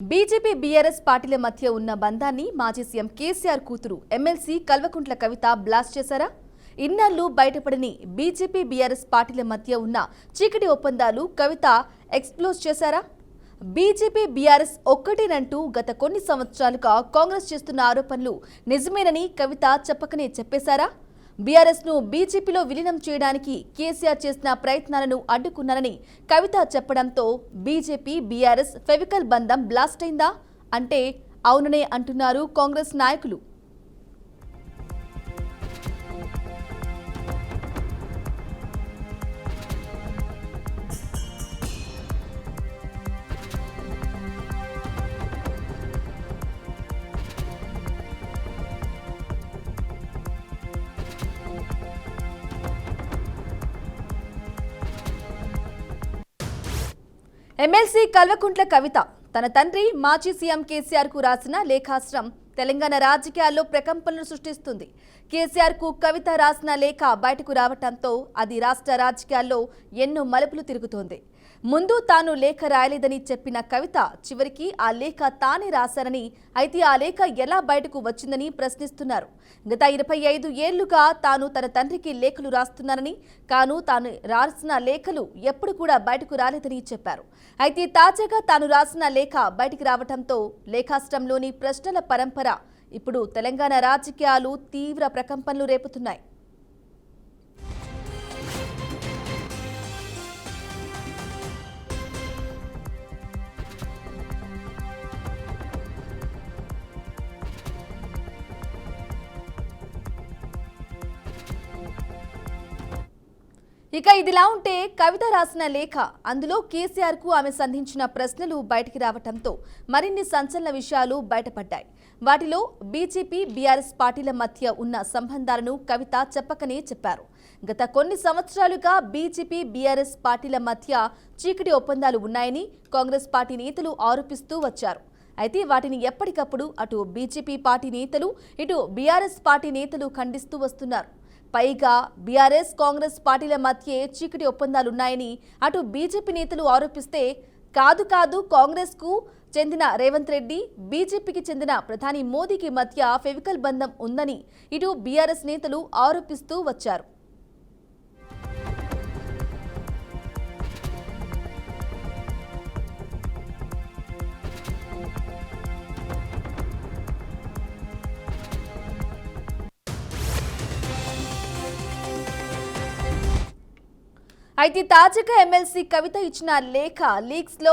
BJP BRS పార్టీల మధ్య ఉన్న బంధాన్ని మాజీ సీఎం కేసీఆర్ కూతురు ఎమ్మెల్సీ కల్వకుంట్ల కవిత బ్లాస్ట్ చేశారా? ఇన్నాళ్లు బయటపడని బీజేపీ బీఆర్ఎస్ పార్టీల మధ్య ఉన్న చీకటి ఒప్పందాలు కవిత ఎక్స్ప్లోజ్ చేశారా? బీజేపీ బీఆర్ఎస్ ఒక్కటేనంటూ గత కొన్ని సంవత్సరాలుగా కాంగ్రెస్ చేస్తున్న ఆరోపణలు నిజమేనని కవిత చెప్పకనే చెప్పేశారా? బీఆర్ఎస్ ను బీజేపీలో విలీనం చేయడానికి కేసీఆర్ చేసిన ప్రయత్నాలను అడ్డుకున్నారని కవిత చెప్పడంతో బీజేపీ బీఆర్ఎస్ ఫెవికల్ బంధం బ్లాస్ట్ అయిందా అంటే అవుననే అంటున్నారు కాంగ్రెస్ నాయకులు. ఎమ్మెల్సీ కల్వకుంట్ల కవిత తన తండ్రి మాజీ సీఎం కేసీఆర్ కు రాసిన లేఖాస్త్రం తెలంగాణ రాజకీయాల్లో ప్రకంపనలు సృష్టిస్తుంది. కేసీఆర్ కు కవిత రాసిన లేఖ బయటకు రావడంతో అది రాష్ట్ర రాజకీయాల్లో ఎన్నో మలుపులు తిరుగుతోంది. ముందు తాను లేఖ రాయలేదని చెప్పిన కవిత చివరికి ఆ లేఖ తానే రాశారని, అయితే ఆ లేఖ ఎలా బయటకు వచ్చిందని ప్రశ్నిస్తున్నారు. గత 25 ఏళ్లుగా తాను తన తండ్రికి లేఖలు రాస్తున్నానని, కాను తాను రాసిన లేఖలు ఎప్పుడు కూడా బయటకు రాలేదని చెప్పారు. అయితే తాజాగా తాను రాసిన లేఖ బయటకు రావడంతో లేఖాస్త్రంలోని ప్రశ్నల పరంపర ఇప్పుడు తెలంగాణ రాజకీయాలు తీవ్ర ప్రకంపనలు రేపుతున్నాయి. ఇక ఇదిలా ఉంటే కవిత రాసిన లేఖ, అందులో కేసీఆర్ కు ఆమె సంధించిన ప్రశ్నలు బయటికి రావడంతో మరిన్ని సంచలన విషయాలు బయటపడ్డాయి. వాటిలో బీజేపీ బీఆర్ఎస్ పార్టీల మధ్య ఉన్న సంబంధాలను కవిత చెప్పకనే చెప్పారు. గత కొన్ని సంవత్సరాలుగా బీజేపీ బీఆర్ఎస్ పార్టీల మధ్య చీకటి ఒప్పందాలు ఉన్నాయని కాంగ్రెస్ పార్టీ నేతలు ఆరోపిస్తూ వచ్చారు. అయితే వాటిని ఎప్పటికప్పుడు అటు బీజేపీ పార్టీ నేతలు ఇటు బీఆర్ఎస్ పార్టీ నేతలు ఖండిస్తూ వస్తున్నారు. పైగా బీఆర్ఎస్ కాంగ్రెస్ పార్టీల మధ్య చీకటి ఒప్పందాలున్నాయని అటు బీజేపీ నేతలు ఆరోపిస్తే, కాదు కాంగ్రెస్ కు చెందిన రేవంత్ రెడ్డి, బీజేపీకి చెందిన ప్రధాని మోదీకి మధ్య ఫెవికల్ బంధం ఉందని ఇటు బీఆర్ఎస్ నేతలు ఆరోపిస్తూ వచ్చారు. అయితే తాజాగా ఎమ్మెల్సీ కవిత ఇచ్చిన లేఖ లీక్స్ లో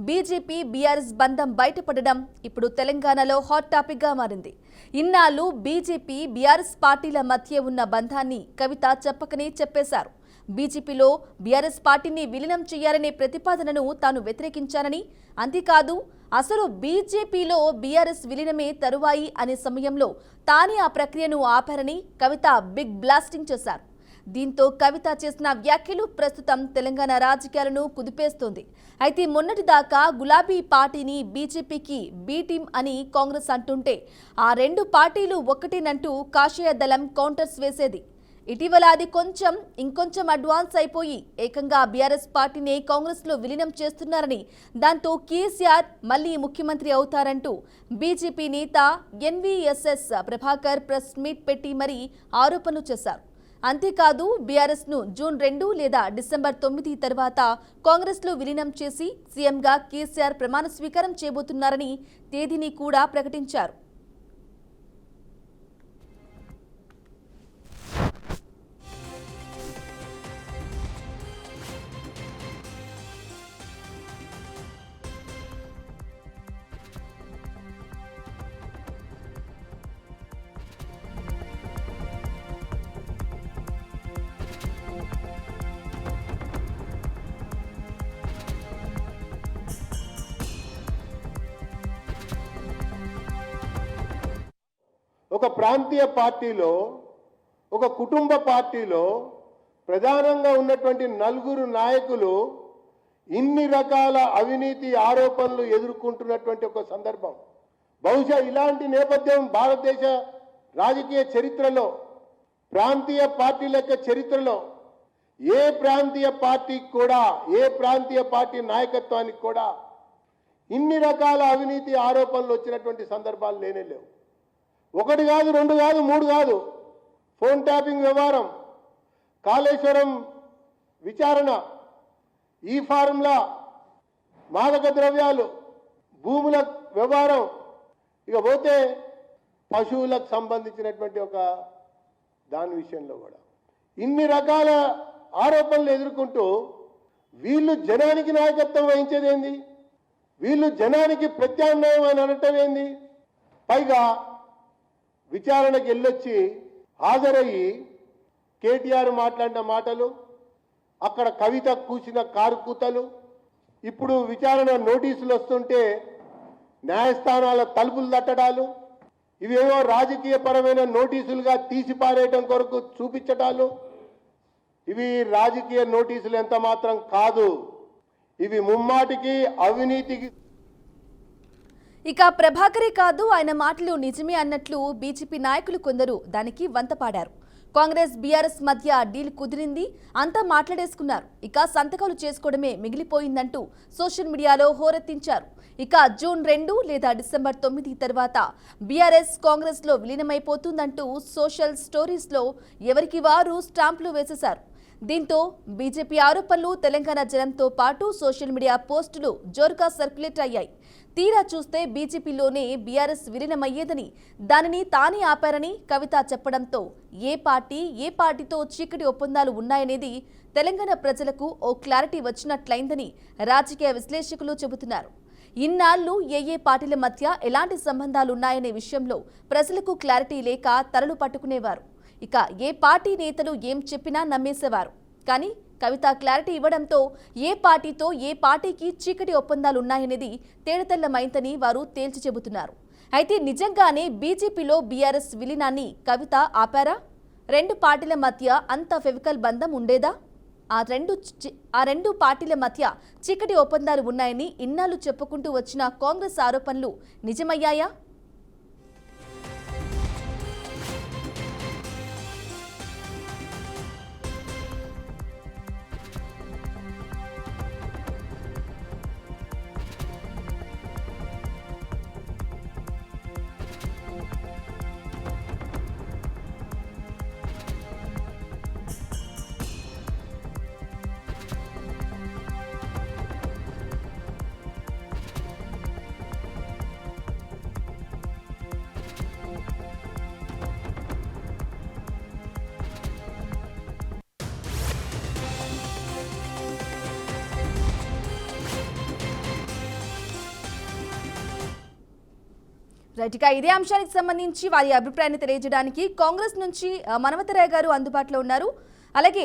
బీజేపీ బీఆర్ఎస్ బంధం బయటపడడం ఇప్పుడు తెలంగాణలో హాట్ టాపిక్ గా మారింది. ఇన్నాళ్లు బీజేపీ బీఆర్ఎస్ పార్టీల మధ్య ఉన్న బంధాన్ని కవిత చెప్పకనే చెప్పేశారు. బీజేపీలో బీఆర్ఎస్ పార్టీని విలీనం చేయాలనే ప్రతిపాదనను తాను వ్యతిరేకించానని, అంతేకాదు అసలు బీజేపీలో బీఆర్ఎస్ విలీనమే తరువాయి అనే సమయంలో తానే ఆ ప్రక్రియను ఆపారని కవిత బిగ్ బ్లాస్టింగ్ చేశారు. దీంతో కవిత చేసిన వ్యాఖ్యలు ప్రస్తుతం తెలంగాణ రాజకీయాలను కుదిపేస్తోంది. అయితే మొన్నటిదాకా గులాబీ పార్టీని బీజేపీకి బీ టీం అని కాంగ్రెస్ అంటుంటే, ఆ రెండు పార్టీలు ఒక్కటేనంటూ కాషాయ దళం కౌంటర్స్ వేసేది. ఇటీవల అది ఇంకొంచెం అడ్వాన్స్ అయిపోయి ఏకంగా బీఆర్ఎస్ పార్టీని కాంగ్రెస్ లో విలీనం చేస్తున్నారని, దాంతో కేసీఆర్ మళ్లీ ముఖ్యమంత్రి అవుతారంటూ బీజేపీ నేత ఎన్వీఎస్ఎస్ ప్రభాకర్ ప్రెస్ మీట్ పెట్టి మరీ ఆరోపణలు చేశారు. అంతేకాదు బీఆర్ఎస్ ను జూన్ 2 లేదా డిసెంబర్ 9 తర్వాత కాంగ్రెస్ లో విలీనం చేసి సీఎంగా కేసీఆర్ ప్రమాణ స్వీకారం చేయబోతున్నారని తేదీని కూడా ప్రకటించారు. ఒక ప్రాంతీయ పార్టీలో, ఒక కుటుంబ పార్టీలో ప్రధానంగా ఉన్నటువంటి నలుగురు నాయకులు ఇన్ని రకాల అవినీతి ఆరోపణలు ఎదుర్కొంటున్నటువంటి ఒక సందర్భం. బహుశా ఇలాంటి నేపథ్యం భారతదేశ రాజకీయ చరిత్రలో, ప్రాంతీయ పార్టీల యొక్క చరిత్రలో ఏ ప్రాంతీయ పార్టీకి కూడా, ఏ ప్రాంతీయ పార్టీ నాయకత్వానికి కూడా ఇన్ని రకాల అవినీతి ఆరోపణలు వచ్చినటువంటి సందర్భాలు లేనే లేవు. ఒకటి కాదు, రెండు కాదు, మూడు కాదు. ఫోన్ ట్యాపింగ్ వ్యవహారం, కాళేశ్వరం విచారణ, ఈ ఫార్ములా, మాదక ద్రవ్యాలు, భూముల వ్యవహారం, ఇక పోతే పశువులకు సంబంధించినటువంటి ఒక దాని విషయంలో కూడా ఇన్ని రకాల ఆరోపణలు ఎదుర్కొంటూ వీళ్ళు జనానికి నాయకత్వం వహించేది ఏంది? వీళ్ళు జనానికి ప్రత్యామ్నాయం అని అనటం ఏంది? పైగా విచారణకి వెళ్ళొచ్చి హాజరయ్యి కేటీఆర్ మాట్లాడిన మాటలు, అక్కడ కవిత కూసిన కారు కూతలు, ఇప్పుడు విచారణ నోటీసులు వస్తుంటే న్యాయస్థానాల తలుపులు తట్టడాలు, ఇవేవో రాజకీయ పరమైన నోటీసులుగా తీసి పారేయడం కొరకు చూపించటాలు, ఇవి రాజకీయ నోటీసులు ఎంత మాత్రం కాదు. ఇవి ముమ్మాటికి అవినీతికి. ఇక ప్రభాకరే కాదు, ఆయన మాటలు నిజమే అన్నట్లు బీజేపీ నాయకులు కొందరు దానికి వంతపాడారు. కాంగ్రెస్ బీఆర్ఎస్ మధ్య డీల్ కుదిరింది, అంతా మాట్లాడేసుకున్నారు, ఇక సంతకాలు చేసుకోవడమే మిగిలిపోయిందంటూ సోషల్ మీడియాలో హోరెత్తించారు. ఇక జూన్ 2 లేదా డిసెంబర్ 9 తర్వాత బీఆర్ఎస్ కాంగ్రెస్ లో విలీనమైపోతుందంటూ సోషల్ స్టోరీస్ లో ఎవరికి వారు స్టాంపులు వేసేశారు. దీంతో బీజేపీ ఆరోపణలు తెలంగాణ జనంతో పాటు సోషల్ మీడియా పోస్టులు జోరుగా సర్క్యులేట్ అయ్యాయి. తీరా చూస్తే బీజేపీలోనే బీఆర్ఎస్ విలీనమయ్యేదని, దానిని తానే ఆపారని కవిత చెప్పడంతో ఏ పార్టీతో చీకటి ఒప్పందాలు ఉన్నాయనేది తెలంగాణ ప్రజలకు ఓ క్లారిటీ వచ్చినట్లయిందని రాజకీయ విశ్లేషకులు చెబుతున్నారు. ఇన్నాళ్లు ఏ పార్టీల మధ్య ఎలాంటి సంబంధాలున్నాయనే విషయంలో ప్రజలకు క్లారిటీ లేక తలలు పట్టుకునేవారు. ఇక ఏ పార్టీ నేతలు ఏం చెప్పినా నమ్మేసేవారు. కానీ కవిత క్లారిటీ ఇవ్వడంతో ఏ పార్టీకి చీకటి ఒప్పందాలున్నాయనేది తేడతెల్లమైందని వారు తేల్చి చెబుతున్నారు. అయితే నిజంగానే బీజేపీలో బీఆర్ఎస్ విలీనాన్ని కవిత ఆపారా? రెండు పార్టీల మధ్య అంత ఫెవికల్ బంధం ఉండేదా? ఆ రెండు పార్టీల మధ్య చీకటి ఒప్పందాలు ఉన్నాయని ఇన్నాళ్లు చెప్పుకుంటూ వచ్చిన కాంగ్రెస్ ఆరోపణలు నిజమయ్యాయా? రైట్, ఇక ఇదే అంశానికి సంబంధించి వారి అభిప్రాయాన్ని తెలియజేయడానికి కాంగ్రెస్ నుంచి మనమతరాయ్ గారు అందుబాటులో ఉన్నారు. అలాగే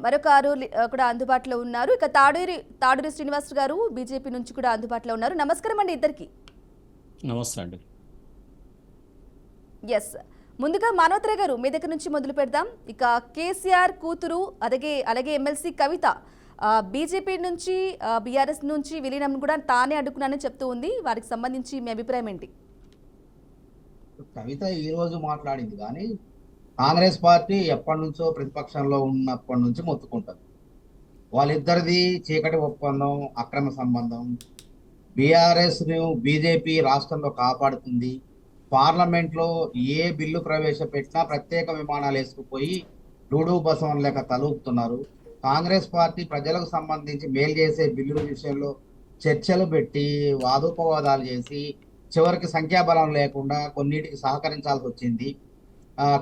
మరొకరు కూడా అందుబాటులో ఉన్నారు. ఇక తాడూరి శ్రీనివాస్ గారు బీజేపీ నుంచి కూడా అందుబాటులో ఉన్నారు. నమస్కారం అండి ఇద్దరికి. నమస్తే అండి. ఎస్, ముందుగా మనమతరాయ్ గారు మీ దగ్గర నుంచి మొదలు పెడదాం. ఇక కేసీఆర్ కూతురు అలాగే ఎమ్మెల్సీ కవిత బీజేపీ నుంచి బీఆర్ఎస్ నుంచి విలీనం కూడా తానే అడ్డుకున్నానని చెప్తూ ఉంది. వారికి సంబంధించి మీ అభిప్రాయం ఏంటి? కవిత ఈ రోజు మాట్లాడింది కానీ కాంగ్రెస్ పార్టీ ఎప్పటి నుంచో ప్రతిపక్షంలో ఉన్నప్పటి నుంచి మొత్తుకుంటుంది. వాళ్ళిద్దరిది చీకటి ఒప్పందం, అక్రమ సంబంధం. బీఆర్ఎస్ ను బీజేపీ రాష్ట్రంలో కాపాడుతుంది. పార్లమెంట్లో ఏ బిల్లు ప్రవేశపెట్టినా ప్రత్యేక విమానాలు వేసుకుపోయి డూడు బసవన్ లేక తలూపుతున్నారు. కాంగ్రెస్ పార్టీ ప్రజలకు సంబంధించి మేలు చేసే బిల్లుల విషయంలో చర్చలు పెట్టి వాదోపవాదాలు చేసి చివరికి సంఖ్యాబలం లేకుండా కొన్నిటికి సహకరించాల్సి వచ్చింది.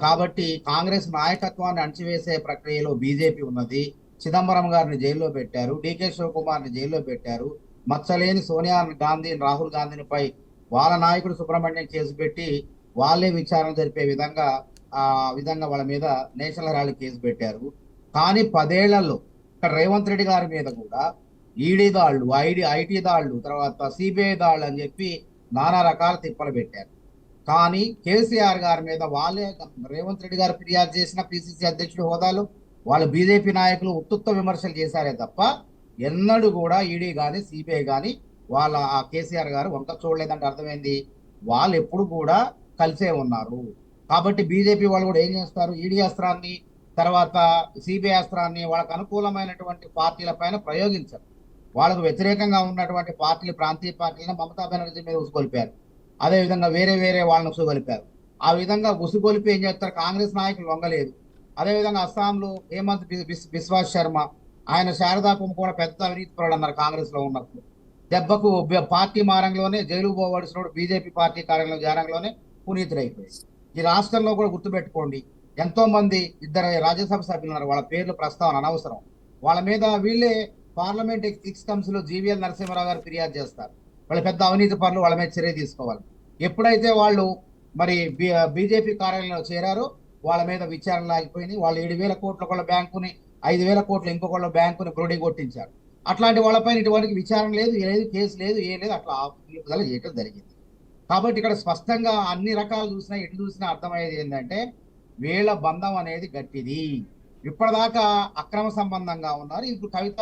కాబట్టి కాంగ్రెస్ నాయకత్వాన్ని అణచివేసే ప్రక్రియలో బీజేపీ ఉన్నది. చిదంబరం గారిని జైల్లో పెట్టారు, డికే శివకుమార్ని జైల్లో పెట్టారు. మచ్చలేని సోనియా గాంధీ, రాహుల్ గాంధీనిపై వాళ్ళ నాయకుడు సుబ్రహ్మణ్యం కేసు పెట్టి వాళ్ళే విచారణ జరిపే విధంగా వాళ్ళ మీద నేషనల్ హెరాల్డ్ కేసు పెట్టారు. కానీ 10 ఏళ్లలో ఇక్కడ రేవంత్ రెడ్డి గారి మీద కూడా ఈడీ దాళ్లు, ఐటీ దాళ్లు, తర్వాత సిబిఐ దాళ్లు అని చెప్పి నానా రకాల తిప్పలు పెట్టారు. కానీ కేసీఆర్ గారి మీద వాళ్ళే రేవంత్ రెడ్డి గారు ఫిర్యాదు చేసిన పిసిసి అధ్యక్షుడి హోదాలో వాళ్ళు బీజేపీ నాయకులు ఉత్తుత్త విమర్శలు చేశారే తప్ప ఎన్నడూ కూడా ఈడీ కానీ సిబిఐ కానీ వాళ్ళ ఆ కేసీఆర్ గారు వంక చూడలేదంటే అర్థమైంది. వాళ్ళు ఎప్పుడు కూడా కలిసే ఉన్నారు. కాబట్టి బీజేపీ వాళ్ళు కూడా ఏం చేస్తారు, ఈడీ అస్త్రాన్ని తర్వాత సిబిఐ అస్త్రాన్ని వాళ్ళకు అనుకూలమైనటువంటి పార్టీల పైన ప్రయోగించరు. వాళ్ళకు వ్యతిరేకంగా ఉన్నటువంటి పార్టీలు, ప్రాంతీయ పార్టీలను మమతా బెనర్జీ మీద ఉసుగొలిపారు. అదేవిధంగా వేరే వేరే వాళ్ళని ఉసుగొలిపారు. ఆ విధంగా ఉసుగొలిపి ఏం చేస్తారు, కాంగ్రెస్ నాయకులు లొంగలేదు. అదేవిధంగా అస్సాంలో హేమంత్ బిశ్వాస్ శర్మ, ఆయన శారదా కుంభకోణ పెద్ద అవినీతి పరుడు అన్నారు కాంగ్రెస్ లో ఉన్నప్పుడు. దెబ్బకు పార్టీ మారంలోనే జైలు పోవలసినోడు బీజేపీ పార్టీ కార్యాలయం జారంలోనే పునీతుడైపోయింది. ఈ రాష్ట్రంలో కూడా గుర్తుపెట్టుకోండి, ఎంతో మంది ఇద్దరు రాజ్యసభ సభ్యులు ఉన్నారు, వాళ్ళ పేర్లు ప్రస్తావన అనవసరం. వాళ్ళ మీద వీళ్ళే పార్లమెంట్ ఎథిక్స్ కమిటీలో జీవీఎల్ నరసింహారావు గారు ఫిర్యాదు చేస్తారు. వాళ్ళ పెద్ద అవినీతి పనులు, వాళ్ళ మీద చర్య తీసుకోవాలి. ఎప్పుడైతే వాళ్ళు మరి బీజేపీ కార్యాలయంలో చేరారో వాళ్ళ మీద విచారణ ఆగిపోయింది. వాళ్ళు 7,000 కోట్ల కొల్ల బ్యాంకుని, 5,000 కోట్ల ఇంకొకళ్ళ బ్యాంకుని బ్రోడీ కొట్టించారు. అట్లాంటి వాళ్ళపైన ఇటువంటి విచారణ లేదు, కేసు లేదు, ఏం లేదు, అట్లా నిలుపుదల చేయడం జరిగింది. కాబట్టి ఇక్కడ స్పష్టంగా అన్ని రకాలు చూసినా, ఎటు చూసినా అర్థమయ్యేది ఏంటంటే వీళ్ళ బంధం అనేది గట్టిది. ఇప్పటిదాకా అక్రమ సంబంధంగా ఉన్నారు, ఇప్పుడు కవిత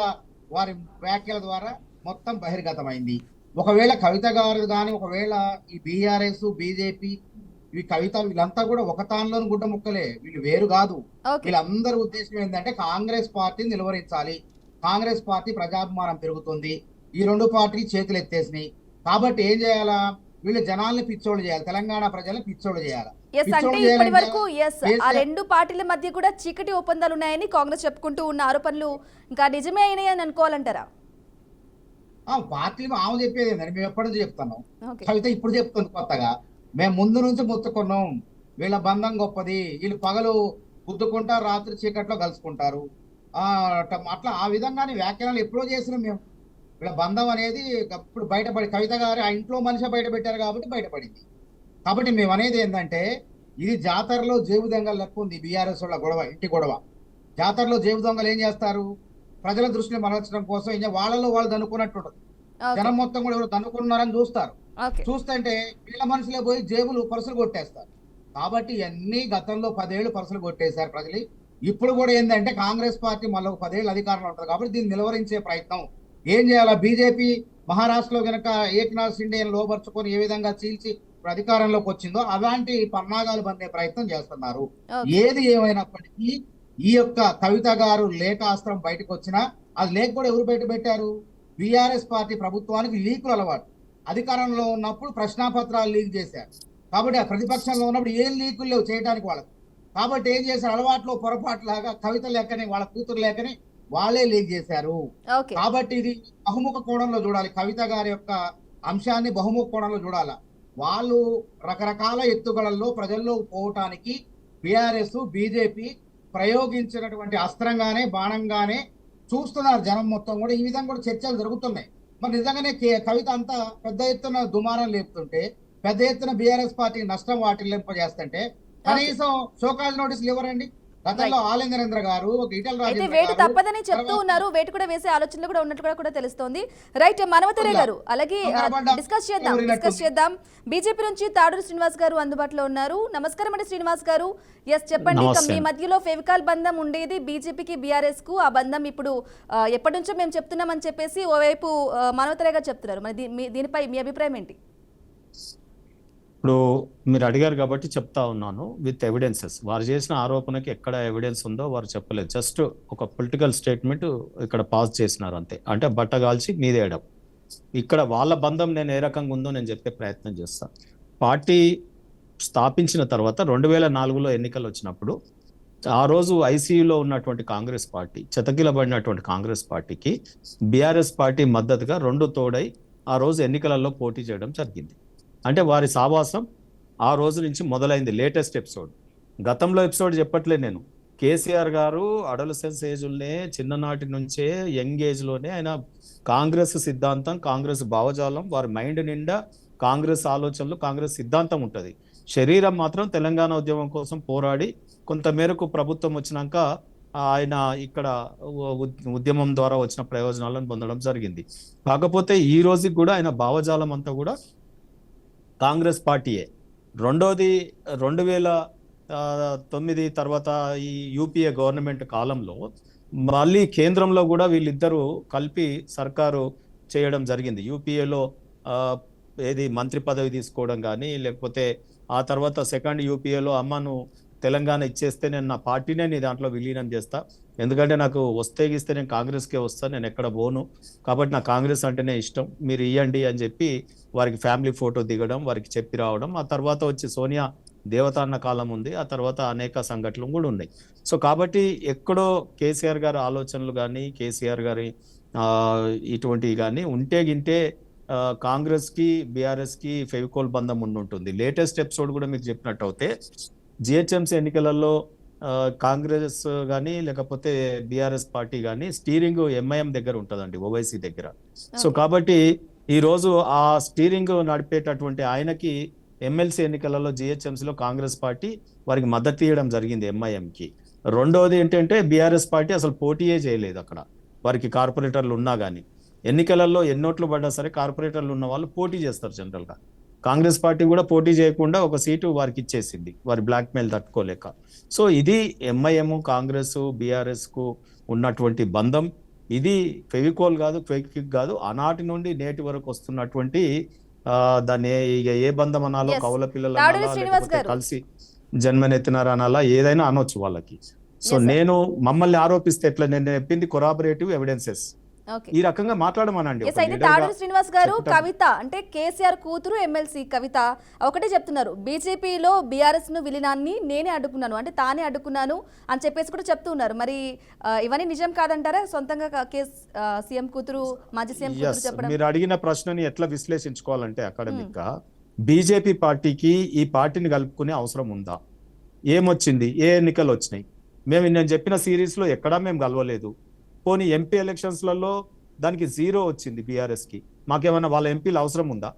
వారి వ్యాఖ్యల ద్వారా మొత్తం బహిర్గతమైంది. ఒకవేళ కవిత గారు కానీ, ఒకవేళ ఈ బీఆర్ఎస్, బీజేపీ, ఇవి కవిత, వీళ్ళంతా కూడా ఒక తానులోని గుడ్డ ముక్కలే, వీళ్ళు వేరు కాదు. వీళ్ళందరి ఉద్దేశం ఏంటంటే కాంగ్రెస్ పార్టీని నిలువరించాలి, కాంగ్రెస్ పార్టీ ప్రజాభిమానం పెరుగుతుంది, ఈ రెండు పార్టీలు చేతులు ఎత్తేసినాయి. కాబట్టి ఏం చేయాలా, వీళ్ళు జనాల్ని పిచ్చోళ్ళు చేయాలి, తెలంగాణ ప్రజల్ని పిచ్చోళ్ళు చేయాలి. ఇప్పటి వరకు ఆ రెండు పార్టీల మధ్య కూడా చీకటి ఒప్పందాలు ఉన్నాయని కాంగ్రెస్ చెప్పుకుంటూ ఉన్న ఆరోపణలు ఇంకా నిజమే అయినాయని అనుకోవాలంటారా? పార్టీలు ఆమె చెప్పేది ఏంటంటే, మేము ఎప్పటి నుంచి చెప్తున్నాం, కవిత ఇప్పుడు చెప్తుంది కొత్తగా. మేము ముందు నుంచి ముత్తుకున్నాం, వీళ్ళ బంధం గొప్పది, వీళ్ళు పగలు గుద్దుకుంటారు, రాత్రి చీకట్లో కలుసుకుంటారు, అట్లా ఆ విధంగానే వ్యాఖ్యానాలు ఎప్పుడో చేసినాం మేము. వీళ్ళ బంధం అనేది ఇప్పుడు బయటపడి, కవిత గారు ఆ ఇంట్లో మనిషి బయట పెట్టారు కాబట్టి బయటపడింది. కాబట్టి మేము అనేది ఏంటంటే, ఇది జాతరలో జేబు దొంగలు లెక్క ఉంది బీఆర్ఎస్ వాళ్ళ గొడవ, ఇంటి గొడవ. జాతరలో జేబు దొంగలు ఏం చేస్తారు, ప్రజల దృష్టిని మరల్చడం కోసం వాళ్ళలో వాళ్ళు దనుకున్నట్టుంటది. జనం మొత్తం కూడా ఎవరు దనుకున్నారని చూస్తారు. చూస్తుంటే వీళ్ళ మనుషులే పోయి జేబులు పర్సులు కొట్టేస్తారు. కాబట్టి ఇవన్నీ గతంలో 10 ఏళ్ళు పర్సులు కొట్టేశారు ప్రజలు. ఇప్పుడు కూడా ఏంటంటే కాంగ్రెస్ పార్టీ మళ్ళీ 10 ఏళ్ళు అధికారంలో ఉంటుంది కాబట్టి దీన్ని నిలవరించే ప్రయత్నం ఏం చేయాలా, బీజేపీ మహారాష్ట్రలో కనుక ఏక్నాథ్ షిండేని లోపరుచుకొని ఏ విధంగా చీల్చి అధికారంలోకి వచ్చిందో అలాంటి పన్నాగాలు బందే ప్రయత్నం చేస్తున్నారు. ఏది ఏమైనప్పటికీ ఈ యొక్క కవిత గారు లేఖ అస్త్రం బయటకు వచ్చినా, అది లేఖ కూడా ఎవరు బయట పెట్టారు, బీఆర్ఎస్ పార్టీ ప్రభుత్వానికి లీకులు అలవాటు. అధికారంలో ఉన్నప్పుడు ప్రశ్నాపత్రాలు లీక్ చేశారు. కాబట్టి ఆ ప్రతిపక్షంలో ఉన్నప్పుడు ఏం లీకులు లేవు చేయడానికి వాళ్ళకి. కాబట్టి ఏం చేశారు, అలవాట్లో పొరపాటులాగా కవిత లేఖని, వాళ్ళ కూతురు లేఖని వాళ్ళే లీక్ చేశారు. కాబట్టి ఇది బహుముఖ కోణంలో చూడాలి, కవిత గారి యొక్క అంశాన్ని బహుముఖ కోణంలో చూడాలి. వాళ్ళు రకరకాల ఎత్తుగడల్లో ప్రజల్లో పోవటానికి బీఆర్ఎస్, బీజేపీ ప్రయోగించినటువంటి అస్త్రంగానే, బాణంగానే చూస్తున్నారు జనం మొత్తం కూడా. ఈ విధంగా కూడా చర్చలు జరుగుతున్నాయి. మరి నిజంగానే కవిత అంతా పెద్ద ఎత్తున దుమారం లేపుతుంటే, పెద్ద ఎత్తున బీఆర్ఎస్ పార్టీ నష్టం వాటిల్లింపజేస్తుంటే కనీసం షోకాజ్ నోటీసులు ఇవ్వరండి. గతంలో ఆలేంద్రేంద్ర గారు, అయితే వేటు తప్పదని చెప్తూ ఉన్నారు, వేటు కూడా వేసే ఆలోచనలు కూడా ఉన్నట్టు కూడా తెలుస్తోంది. రైట్, మనవతరే గారు అలాగే డిస్కస్ చేద్దాం. బీజేపీ నుంచి తాడూరు శ్రీనివాస్ గారు అందుబాటులో ఉన్నారు. నమస్కారం అండి శ్రీనివాస్ గారు. ఎస్ చెప్పండి, మీ మధ్యలో ఫెవికాల్ బంధం ఉండేది బీజేపీకి, బీఆర్ఎస్ కు. ఆ బంధం ఇప్పుడు ఎప్పటి నుంచో మేము చెప్తున్నామని చెప్పేసి ఓవైపు మనవతరే గారు చెప్తున్నారు. మరి దీనిపై మీ అభిప్రాయం ఏంటి? ఇప్పుడు మీరు అడిగారు కాబట్టి చెప్తా ఉన్నాను విత్ ఎవిడెన్సెస్. వారు చేసిన ఆరోపణకి ఎక్కడ ఎవిడెన్స్ ఉందో వారు చెప్పలేదు. జస్ట్ ఒక పొలిటికల్ స్టేట్మెంట్ ఇక్కడ పాస్ చేసినారు అంతే. అంటే బట్టగాల్చి మీదేయడం. ఇక్కడ వాళ్ళ బంధం నేను ఏ రకంగా ఉందో నేను చెప్పే ప్రయత్నం చేస్తాను. పార్టీ స్థాపించిన తర్వాత 2004లో ఎన్నికలు వచ్చినప్పుడు ఆ రోజు ఐసీయూలో ఉన్నటువంటి కాంగ్రెస్ పార్టీ, చెతకిలబడినటువంటి కాంగ్రెస్ పార్టీకి బీఆర్ఎస్ పార్టీ మద్దతుగా 2 తోడై ఆ రోజు ఎన్నికలలో పోటీ చేయడం జరిగింది. అంటే వారి సావాసం ఆ రోజు నుంచి మొదలైంది. లేటెస్ట్ ఎపిసోడ్, గతంలో ఎపిసోడ్ చెప్పట్లేదు నేను. కేసీఆర్ గారు అడలసెన్స్ ఏజ్లోనే, చిన్ననాటి నుంచే యంగ్ ఏజ్లోనే ఆయన కాంగ్రెస్ సిద్ధాంతం, కాంగ్రెస్ భావజాలం, వారి మైండ్ నిండా కాంగ్రెస్ ఆలోచనలు, కాంగ్రెస్ సిద్ధాంతం ఉంటుంది. శరీరం మాత్రం తెలంగాణ ఉద్యమం కోసం పోరాడి కొంతమేరకు ప్రభుత్వం వచ్చినాక ఆయన ఇక్కడ ఉద్యమం ద్వారా వచ్చిన ప్రయోజనాలను పొందడం జరిగింది. కాకపోతే ఈ రోజుకి కూడా ఆయన భావజాలం అంతా కూడా కాంగ్రెస్ పార్టీయే. రెండోది 2009 తర్వాత ఈ యూపీఏ గవర్నమెంట్ కాలంలో మళ్ళీ కేంద్రంలో కూడా వీళ్ళిద్దరూ కలిపి సర్కారు చేయడం జరిగింది. యూపీఏలో ఏది మంత్రి పదవి తీసుకోవడం కానీ, లేకపోతే ఆ తర్వాత సెకండ్ యూపీఏలో అమ్మను తెలంగాణ ఇచ్చేస్తే నేను నా పార్టీనే నీ దాంట్లో విలీనం చేస్తా, ఎందుకంటే నాకు వస్తే గీస్తే నేను కాంగ్రెస్కే వస్తాను, నేను ఎక్కడ పోను, కాబట్టి నాకు కాంగ్రెస్ అంటేనే ఇష్టం, మీరు ఇవ్వండి అని చెప్పి వారికి ఫ్యామిలీ ఫోటో దిగడం, వారికి చెప్పి రావడం. ఆ తర్వాత వచ్చి సోనియా దేవత అన్న కాలం ఉంది, ఆ తర్వాత అనేక సంఘటనలు కూడా ఉన్నాయి. సో కాబట్టి ఎక్కడో కేసీఆర్ గారి ఆలోచనలు కానీ కేసీఆర్ గారి ఇటువంటివి కానీ ఉంటే గింటే కాంగ్రెస్ కి బీఆర్ఎస్ కి ఫెవికోల్ బంధం ఉండుంటుంది. లేటెస్ట్ ఎపిసోడ్ కూడా మీకు చెప్పినట్టు అయితే జిహెచ్ఎంసీ ఎన్నికలలో కాంగ్రెస్ కానీ లేకపోతే బీఆర్ఎస్ పార్టీ కానీ స్టీరింగ్ ఎంఐఎం దగ్గర ఉంటుందండి, ఓవైసీ దగ్గర. సో కాబట్టి ఈ రోజు ఆ స్టీరింగ్ నడిపేటటువంటి ఆయనకి ఎమ్మెల్సీ ఎన్నికలలో జిహెచ్ఎంసీలో కాంగ్రెస్ పార్టీ వారికి మద్దతు ఇవ్వడం జరిగింది ఎంఐఎంకి. రెండవది ఏంటంటే బీఆర్ఎస్ పార్టీ అసలు పోటీయే చేయలేదు అక్కడ, వారికి కార్పొరేటర్లు ఉన్నా కానీ. ఎన్నికలలో ఎన్నోట్లు పడ్డా సరే కార్పొరేటర్లు ఉన్న వాళ్ళు పోటీ చేస్తారు జనరల్గా. కాంగ్రెస్ పార్టీ కూడా పోటీ చేయకుండా ఒక సీటు వారికి ఇచ్చేసింది, వారి బ్లాక్ మెయిల్ తట్టుకోలేక. సో ఇది ఎంఐఎం కాంగ్రెస్ బీఆర్ఎస్ కు ఉన్నటువంటి బంధం. ఇది ఫెవికోల్ కాదు, ఫెవిక్విక్ కాదు, ఆనాటి నుండి నేటి వరకు వస్తున్నటువంటి దాన్ని ఇక ఏ బంధం అనాలో, కౌల పిల్లలు అనాలా, కలిసి జన్మనెత్తినారు అనాలా, ఏదైనా అనొచ్చు వాళ్ళకి. సో నేను మమ్మల్ని ఆరోపిస్తే ఎట్లా, నేను చెప్పింది కొరాబరేటివ్ ఎవిడెన్సెస్, ఈ రకంగా మాట్లాడమనండి. అయితే తాడూరి శ్రీనివాస్ గారు, కవిత అంటే కేసీఆర్ కూతురు ఎమ్మెల్సీ కవిత ఒకటే చెప్తున్నారు, బీజేపీలో బీఆర్ఎస్ ను విలీనాన్ని నేనే అడ్డుకున్నాను, అంటే తానే అడ్డుకున్నాను అని చెప్పేసి కూడా చెప్తున్నారు. మరి ఇవన్నీ నిజం కాదంటారా? సొంతంగా సీఎం కూతురు, మాజీ సీఎం కూతురు చెప్పడం. మీరు అడిగిన ప్రశ్నని ఎట్లా విశ్లేషించుకోవాలంటే అకాడమిక్ గా, బీజేపీ పార్టీకి ఈ పార్టీని కలుపుకునే అవసరం ఉందా? ఏమొచ్చింది? ఏ ఎన్నికలు వచ్చినాయి? నేను చెప్పిన సిరీస్ లో ఎక్కడా మేము కలవలేదు. పోనీ ఎంపీ ఎలక్షన్స్లలో దానికి 0 వచ్చింది బీఆర్ఎస్కి. మాకేమన్నా వాళ్ళ ఎంపీలు అవసరం ఉందా?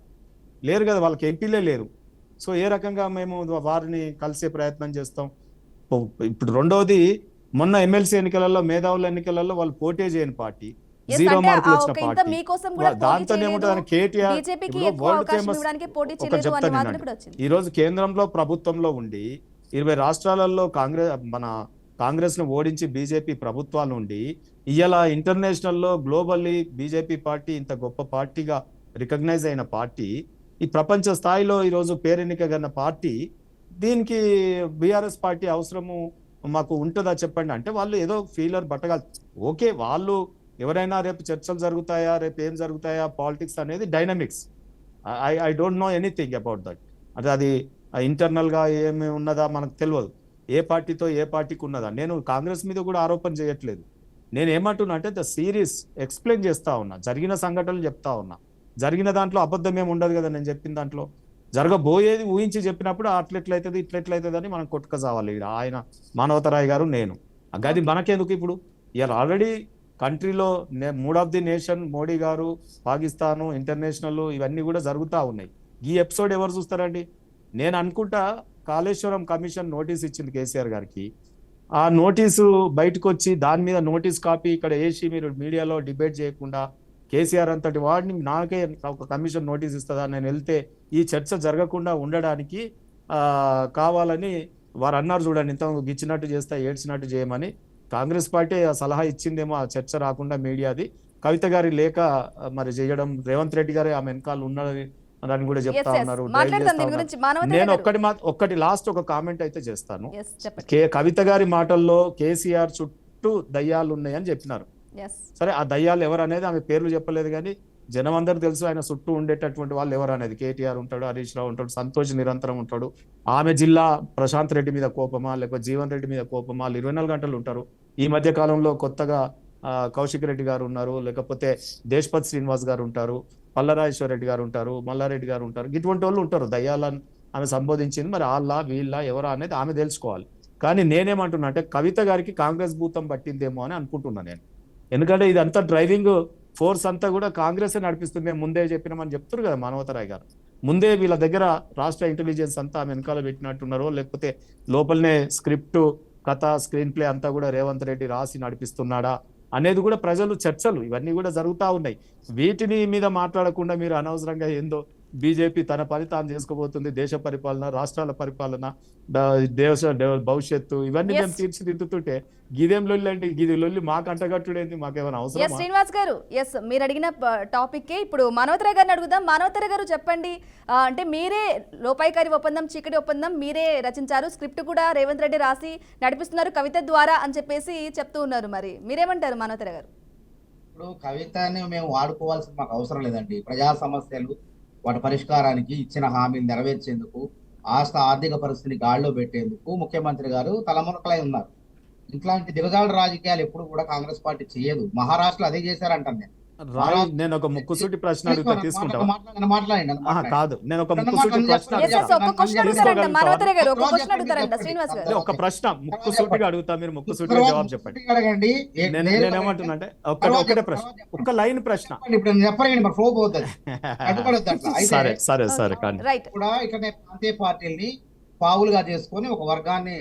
లేరు కదా, వాళ్ళకి ఎంపీలే లేరు. సో ఏ రకంగా మేము వారిని కలిసే ప్రయత్నం చేస్తాం? ఇప్పుడు రెండవది, మొన్న ఎమ్మెల్సీ ఎన్నికలలో, మేధావుల ఎన్నికలలో వాళ్ళు పోటీ చేయని పార్టీ, 0 మార్కులు వచ్చిన పార్టీ. దాంతో ఏముంటుంది, కేటీఆర్ వరల్డ్ ఫేమస్. ఒక చెప్తాను, ఈ రోజు కేంద్రంలో ప్రభుత్వంలో ఉండి 20 రాష్ట్రాలలో కాంగ్రెస్ ను ఓడించి బీజేపీ ప్రభుత్వాలు ఉండి ఇవాళ ఇంటర్నేషనల్లో గ్లోబల్లీ బీజేపీ పార్టీ ఇంత గొప్ప పార్టీగా రికగ్నైజ్ అయిన పార్టీ, ఈ ప్రపంచ స్థాయిలో ఈరోజు పేరెన్నికగన్న పార్టీ, దీనికి బీఆర్ఎస్ పార్టీ అవసరము మాకు ఉంటుందా చెప్పండి అంటే వాళ్ళు ఏదో ఫీలర్ బట్టగా. ఓకే, వాళ్ళు ఎవరైనా రేపు చర్చలు జరుగుతాయా, రేపు ఏం జరుగుతాయా, పాలిటిక్స్ అనేది dynamics. I don't know anything about that. అంటే అది ఇంటర్నల్ గా ఏమి ఉన్నదా మనకు తెలియదు, ఏ పార్టీతో ఏ పార్టీకి ఉన్నదా. నేను కాంగ్రెస్ మీద కూడా ఆరోపణ చేయట్లేదు. నేను ఏమంటున్నా అంటే ద సిరీస్ ఎక్స్ప్లెయిన్ చేస్తా ఉన్నా, జరిగిన సంఘటనలు చెప్తా ఉన్నా. జరిగిన దాంట్లో అబద్ధం ఏమి ఉండదు కదా, నేను చెప్పిన దాంట్లో జరగబోయేది ఊహించి చెప్పినప్పుడు అట్లెట్లయితుంది ఇట్లెట్లయితుంది అని మనం కొట్టుకసావాలి. ఆయన మానవతరాయ్ గారు, నేను అది మనకెందుకు ఇప్పుడు. ఇవాళ ఆల్రెడీ కంట్రీలో mood of the nation Modi గారు, పాకిస్తాను, ఇంటర్నేషనల్ ఇవన్నీ కూడా జరుగుతూ ఉన్నాయి. ఈ ఎపిసోడ్ ఎవరు చూస్తారండి? నేను అనుకుంటా కాళేశ్వరం కమిషన్ నోటీస్ ఇచ్చింది కేసీఆర్ గారికి. ఆ నోటీసు బయటకు వచ్చి దాని మీద నోటీస్ కాపీ ఇక్కడ వేసి మీరు మీడియాలో డిబేట్ చేయకుండా, కేసీఆర్ అంతటి వాడిని నాకే ఒక కమిషన్ నోటీస్ ఇస్తుందా, నేను వెళ్తే ఈ చర్చ జరగకుండా ఉండడానికి కావాలని వారు అన్నారు. చూడండి, ఇంత గిచ్చినట్టు చేస్తా ఏడ్చినట్టు చేయమని కాంగ్రెస్ పార్టీ సలహా ఇచ్చిందేమో ఆ చర్చ రాకుండా మీడియాది. కవిత గారి లేఖ మరి చేయడం, రేవంత్ రెడ్డి గారే ఆమె వెనకాల ఉన్నది అని కూడా చెప్తా ఉన్నారు. నేను ఒక్కటి లాస్ట్ ఒక కామెంట్ అయితే చేస్తాను. కవిత గారి మాటల్లో కేసీఆర్ చుట్టూ దయ్యాలు ఉన్నాయని చెప్పినారు. సరే, ఆ దయ్యాలు ఎవరు అనేది ఆమె పేర్లు చెప్పలేదు, కానీ జనం అందరూ తెలుసు ఆయన చుట్టూ ఉండేటటువంటి వాళ్ళు ఎవరు అనేది. కేటీఆర్ ఉంటాడు, హరీష్ రావు ఉంటాడు, సంతోష్ నిరంతరం ఉంటాడు. ఆమె జిల్లా ప్రశాంత్ రెడ్డి మీద కోపమా, లేకపోతే జీవన్ రెడ్డి మీద కోపమా, వాళ్ళు 24 గంటలు ఉంటారు. ఈ మధ్య కాలంలో కొత్తగా కౌశిక్ రెడ్డి గారు ఉన్నారు, లేకపోతే దేశ్పత్ శ్రీనివాస్ గారు ఉంటారు, పల్లరాజేశ్వర రెడ్డి గారు ఉంటారు, మల్లారెడ్డి గారు ఉంటారు. ఇటువంటి వాళ్ళు ఉంటారు. దయ్యాలని ఆమె సంబోధించింది. మరి వీళ్ళ ఎవరా అనేది ఆమె తెలుసుకోవాలి. కానీ నేనేమంటున్నా అంటే కవిత గారికి కాంగ్రెస్ భూతం పట్టిందేమో అని అనుకుంటున్నా నేను. ఎందుకంటే ఇదంతా డ్రైవింగ్ ఫోర్స్ అంతా కూడా కాంగ్రెస్ నడిపిస్తుంది. మేము ముందే చెప్పినామని చెప్తారు కదా మానవతరాయ్ గారు. ముందే వీళ్ళ దగ్గర రాష్ట్ర ఇంటెలిజెన్స్ అంతా ఆమె వెనకాల పెట్టినట్టున్నారో, లేకపోతే లోపలనే స్క్రిప్ట్, కథ, స్క్రీన్ ప్లే అంతా కూడా రేవంత్ రెడ్డి రాసి నడిపిస్తున్నాడా అనేది కూడా ప్రజలు చర్చలు ఇవన్నీ కూడా జరుగుతూ ఉన్నాయి. వీటిని మీద మాట్లాడకుండా మీరు అనవసరంగా ఏందో బీజేపీ తన పని తాను చేసుకోబోతుంది, దేశ పరిపాలన, రాష్ట్రాల పరిపాలన, భవిష్యత్తు ఇవన్నీ Yes. మేము తీర్చిదిద్దుతుంటే గిదేం లొల్లి అంటే గిది లొల్లి మాకు అంటగట్టుడేంది, మాకేమైనా ఎస్ అవసరం? శ్రీనివాస్ గారు, ఎస్ మీరు అడిగిన టాపిక్కే ఇప్పుడు మానవతర గారిని అడుగుదాం. మానవతర గారు చెప్పండి, అంటే మీరే లోపాయికారి ఒప్పందం, చీకటి ఒప్పందం మీరే రచించారు, స్క్రిప్ట్ కూడా రేవంత్ రెడ్డి రాసి నడిపిస్తున్నారు కవిత ద్వారా అని చెప్పేసి చెప్తూ ఉన్నారు. మరి మీరేమంటారు మానవతర గారు? ఇప్పుడు కవితని మేము వాడుకోవాల్సిన మాకు అవసరం లేదండి. ప్రజా సమస్యలు వాటి పరిష్కారానికి ఇచ్చిన హామీలు నెరవేర్చేందుకు, ఆర్థిక పరిస్థితిని గాడిలో పెట్టేందుకు ముఖ్యమంత్రి గారు తలమునకలై ఉన్నారు. ఇట్లాంటి దిగజాడు రాజకీయాలు ఎప్పుడు కూడా కాంగ్రెస్ పార్టీ చేయదు. మహారాష్ట్రలో అదే చేశారంటాను నేను. నేను ఒక ముక్కుసూటి ప్రశ్న అడుగుతా, తీసుకుంటావా? మాట్లాడండి. కాదు, నేను ఒక ముక్కుసూటి ప్రశ్న Yes, yes, ఒక్క క్వశ్చన్ అడుగుతారంట మానవతర గారు, ఒక్క క్వశ్చన్ అడుగుతారంట శ్రీనివాస్ గారు. ఒక ప్రశ్న ముక్కుసూటిగా అడుగుతా, మీరు ముక్కుసూటిగా జవాబు చెప్పండి. అడగండి. నేనేమంటున్నా అంటే ఒకటే ప్రశ్న, ఒక్క లైన్ ప్రశ్న. ఇప్పుడు చెప్పండి, మరి ఫ్లో పోతుంది. సరే సరే సరే కానీ రైట్. కూడా ఇక్కడ ప్రాంతీయ పార్టీల్ని పావులుగా చేసుకొని ఒక వర్గాన్ని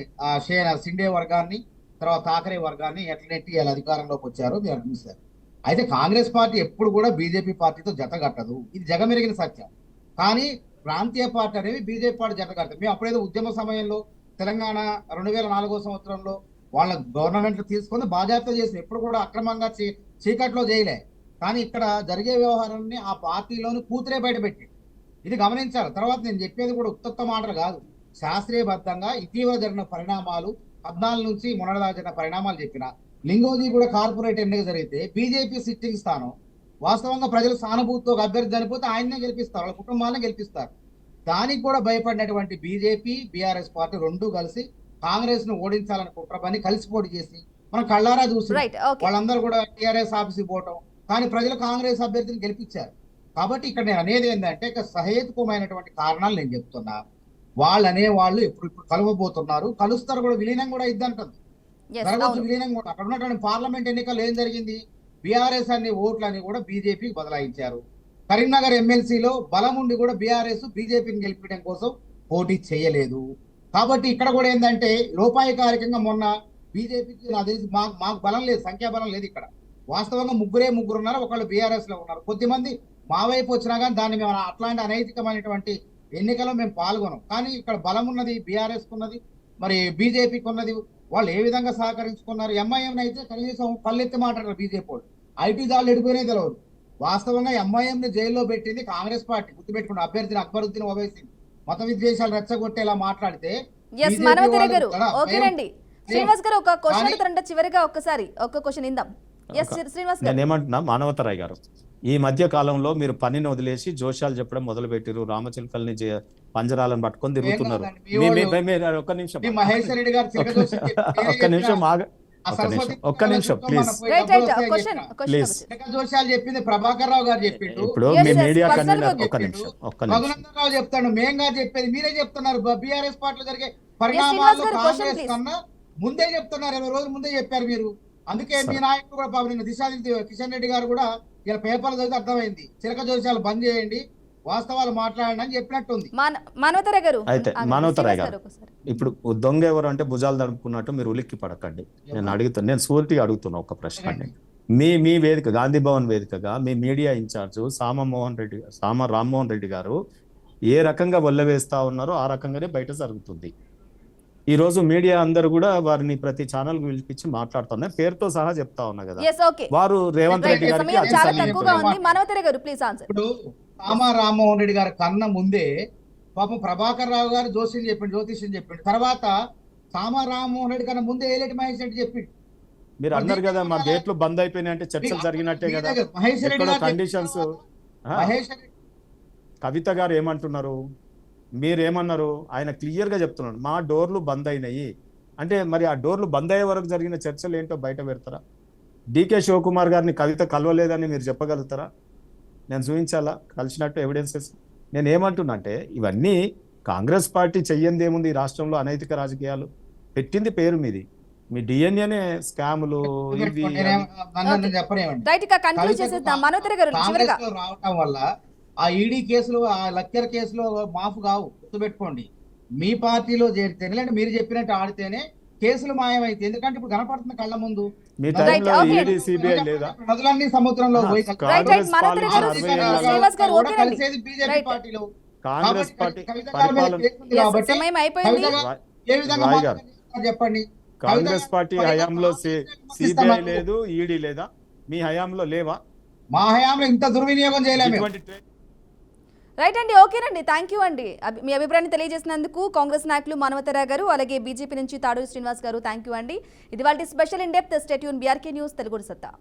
సిండే వర్గాన్ని, తర్వాత తాకరే వర్గాన్ని ఎట్లా నెట్టి వీళ్ళ అధికారంలోకి వచ్చారో మీరు చూశారు. అయితే కాంగ్రెస్ పార్టీ ఎప్పుడు కూడా బీజేపీ పార్టీతో జత కట్టదు, ఇది జగమెరిగిన సత్యం. కానీ ప్రాంతీయ పార్టీ అనేవి బీజేపీ పార్టీ జత కట్టదు. మేము అప్పుడేదో ఉద్యమ సమయంలో తెలంగాణ 2004 సంవత్సరంలో వాళ్ళ గవర్నమెంట్ తీసుకొని బాధ్యత చేసి ఎప్పుడు కూడా అక్రమంగా చీకట్లో చేయలే. కానీ ఇక్కడ జరిగే వ్యవహారాన్ని ఆ పార్టీలోని కూతురే బయటపెట్టి ఇది గమనించాలి. తర్వాత నేను చెప్పేది కూడా ఉత్తత్త మాటలు కాదు, శాస్త్రీయబద్ధంగా ఇటీవల జరిగిన పరిణామాలు, 14 నుంచి మొన్నటిదాకా జరిగిన పరిణామాలు చెప్పిన. లింగోజీ కూడా కార్పొరేట్ ఎన్నిక జరిగితే బీజేపీ సిట్టింగ్ స్థానం, వాస్తవంగా ప్రజలు సానుభూతితో అభ్యర్థి చనిపోతే ఆయన్నే గెలిపిస్తారు, వాళ్ళ కుటుంబాలను గెలిపిస్తారు. దానికి కూడా భయపడినటువంటి బీజేపీ, బీఆర్ఎస్ పార్టీ రెండూ కలిసి కాంగ్రెస్ ను ఓడించాలని కుట్ర పని కలిసి పోటీ చేసి మనం కళ్ళారా చూసి వాళ్ళందరూ కూడా టీఆర్ఎస్ ఆఫీస్కి పోవటం, కానీ ప్రజలు కాంగ్రెస్ అభ్యర్థిని గెలిపించారు. కాబట్టి ఇక్కడ నేను అనేది ఏంటంటే ఇక సహేతుకమైనటువంటి కారణాలు నేను చెప్తున్నా. వాళ్ళు అనేవాళ్ళు ఇప్పుడు కలవబోతున్నారు, కలుస్తారు కూడా, విలీనం కూడా ఇద్దంటుంది, జరగవచ్చు విలీనం కూడా. అక్కడ ఉన్నటువంటి పార్లమెంట్ ఎన్నికలు ఏం జరిగింది, బీఆర్ఎస్ అనే ఓట్లని కూడా బీజేపీకి బదలాయించారు. కరీంనగర్ ఎమ్మెల్సీలో బలం ఉండి కూడా బీఆర్ఎస్ బీజేపీని గెలిపించడం కోసం పోటీ చేయలేదు. కాబట్టి ఇక్కడ కూడా ఏంటంటే లోపాయకారికంగా మొన్న బీజేపీకి నాకు తెలిసి మాకు బలం లేదు, సంఖ్యాబలం లేదు. ఇక్కడ వాస్తవంగా ముగ్గురు ఉన్నారు, ఒకళ్ళు బీఆర్ఎస్ లో ఉన్నారు. కొద్దిమంది మా వైపు వచ్చినా కానీ దాన్ని మేము అట్లాంటి అనైతికమైనటువంటి ఎన్నికలో మేము పాల్గొనం. కానీ ఇక్కడ బలం ఉన్నది బీఆర్ఎస్ ఉన్నది, మరి బీజేపీకి ఉన్నది. వాళ్ళు ఏ విధంగా సహకరించుకున్నారు? ఎంఐఎం అయితే కనీసం పల్లెత్తి మాట్లాడారు బీజేపీ వాళ్ళు, ఐటీ దాళ్ళు ఎడిపోయినా తెలియదు. వాస్తవంగా ఎంఐఎం ని జైల్లో పెట్టింది కాంగ్రెస్ పార్టీ, గుర్తుపెట్టుకున్న అభ్యర్థిని అక్బరుద్దీన్ ఓవైసీ మత విద్వేషాలు రెచ్చగొట్టేలా మాట్లాడితే. శ్రీనివాస్ గారు ఒక క్వశ్చన్ అడుగుతారంట చివరిగా, ఒక్కసారి ఒక్క క్వశ్చన్ ఇందాం. శ్రీనివాస్ గారు, నేనేమంటున్నా, మానవతరాయ్ గారు ఈ మధ్య కాలంలో మీరు పనిని వదిలేసి జోషాలు చెప్పడం మొదలు పెట్టిరు, రామచిలుకల్ని పంజరాలను పట్టుకొని తిరుగుతున్నారు. ఒక్క నిమిషం ఒక్క నిమిషం ప్లీజ్. జోషాలు చెప్పింది ప్రభాకర్ రావు గారు చెప్పిండు, ఇప్పుడు మీ మీడియా కన్వీనర్ రఘునందన్ రావు చెప్తాడు, మేం గారు చెప్పేది మీరే చెప్తున్నారు. బీఆర్ఎస్ పార్టీలో జరిగే పరిణామాలు కాంగ్రెస్ కన్నా ముందే చెప్తున్నారు, 20 రోజుల ముందే చెప్పారు మీరు. అందుకే మీ నాయకుడు కూడా పాపం నిన్న దిశాదిత్య కిషన్ రెడ్డి గారు కూడా ఇలా పేపర్లు చదివితే అర్థమైంది, చిలక జోషాలు బంద్ చేయండి, వాస్తవాలు మాట్లాడండి అని చెప్పినట్టుంది. అయితే మానవతరాయ్ గారు, ఇప్పుడు దొంగ ఎవరు అంటే భుజాలు తడుపుకున్నట్టు మీరు ఉలిక్కి పడకండి. నేను అడుగుతాను, నేను సూటిగా అడుగుతున్నా ఒక ప్రశ్న అండి. మీ వేదిక, గాంధీ భవన్ వేదికగా మీ మీడియా ఇన్ఛార్జ్ సామ రామ్మోహన్ రెడ్డి గారు ఏ రకంగా వల్లవేస్తా ఉన్నారో ఆ రకంగానే బయట జరుగుతుంది. ఈ రోజు మీడియా అందరూ కూడా వారిని ప్రతి ఛానల్ పిలిపించి మాట్లాడుతున్నారు, పేరుతో సహా చెప్తా ఉన్నా కదా. వారు రేవంత్ రెడ్డి గారికి ఇప్పుడు సామా రామ్మోహన్ రెడ్డి గారి కన్నా ముందే పాపం ప్రభాకర్ రావు గారు జ్యోతిష్యం చెప్పిండు, తర్వాత సామా రామ్మోహన్ రెడ్డి కన్నా ముందే ఏలేటి మహేష్ రెడ్డి చెప్పిండు. మీరు అన్నారు కదా మా గేట్లు బంద్ అయిపోయినాయి అంటే చర్చలు జరిగినట్టే కదా. మహేష్ రెడ్డి కండిషన్స్ కవిత గారు ఏమంటున్నారు, మీరేమన్నారు? ఆయన క్లియర్ గా చెప్తున్నాడు, మా డోర్లు బంద్ అయినాయి అంటే. మరి ఆ డోర్లు బంద్ అయ్యే వరకు జరిగిన చర్చలు ఏంటో బయట పెడతారా? డికే శివకుమార్ గారిని కవిత కలవలేదని మీరు చెప్పగలుగుతారా? నేను చూపించాలా కలిసినట్టు ఎవిడెన్సెస్? నేను ఏమంటున్నా అంటే ఇవన్నీ కాంగ్రెస్ పార్టీ చెయ్యంది ఏముంది, ఈ రాష్ట్రంలో అనైతిక రాజకీయాలు పెట్టింది పేరు మీది, మీ డిఎన్ఏనే స్కాములు రావటం వల్ల ఆ ఈడీ కేసులు, ఆ లక్కర్ కేసులో మాఫ్ కావు, గుర్తుపెట్టుకోండి. మీ పార్టీలో చేరితేనే, లేదంటే మీరు చెప్పినట్టు ఆడితేనే కేసులు మాయమైతే ఎందుకంటే ఇప్పుడు కనపడుతున్న కళ్ళ ముందు మీ Right, టైంలో okay. ఈడీ సిబిఐ లేదా నదులన్నీ సముద్రంలో పోయి రైట్ రైట్ మనోహర్ గారు శ్రీనివాస్ గారు కూడా ఓకేనండి కలిసేది బీజేపీ Right. పార్టీలో. కాంగ్రెస్ కాబట్టి పార్టీ కవిత గారి మీద పరిపాలన కేసు ఉంది Yes, కాబట్టి సమయం అయిపోయింది కవిత గారు ఏ విధంగా రాయ్ గారు. మాట్లాడారు చెప్పండి. కాంగ్రెస్ పార్టీ హయాంలో సిబిఐ సిబిఐ లేదు, ఈడీ లేదా? మీ హయాంలో లేవా మా హయాంలో ఇంత దుర్వినియోగం చేయలేము. ఇటువంటి రైట్ అండి ఓకేనండి థ్యాంక్ యూ అండి మీ అభిప్రాయాన్ని తెలియజేసినందుకు కాంగ్రెస్ నాయకులు మానవతరావు గారు అలాగే బీజేపీ నుంచి తాడూరి శ్రీనివాస్ గారు థ్యాంక్ యూ అండి ఇది వాళ్ళ special in depth stay tuned BRK news Telugu సత్తా.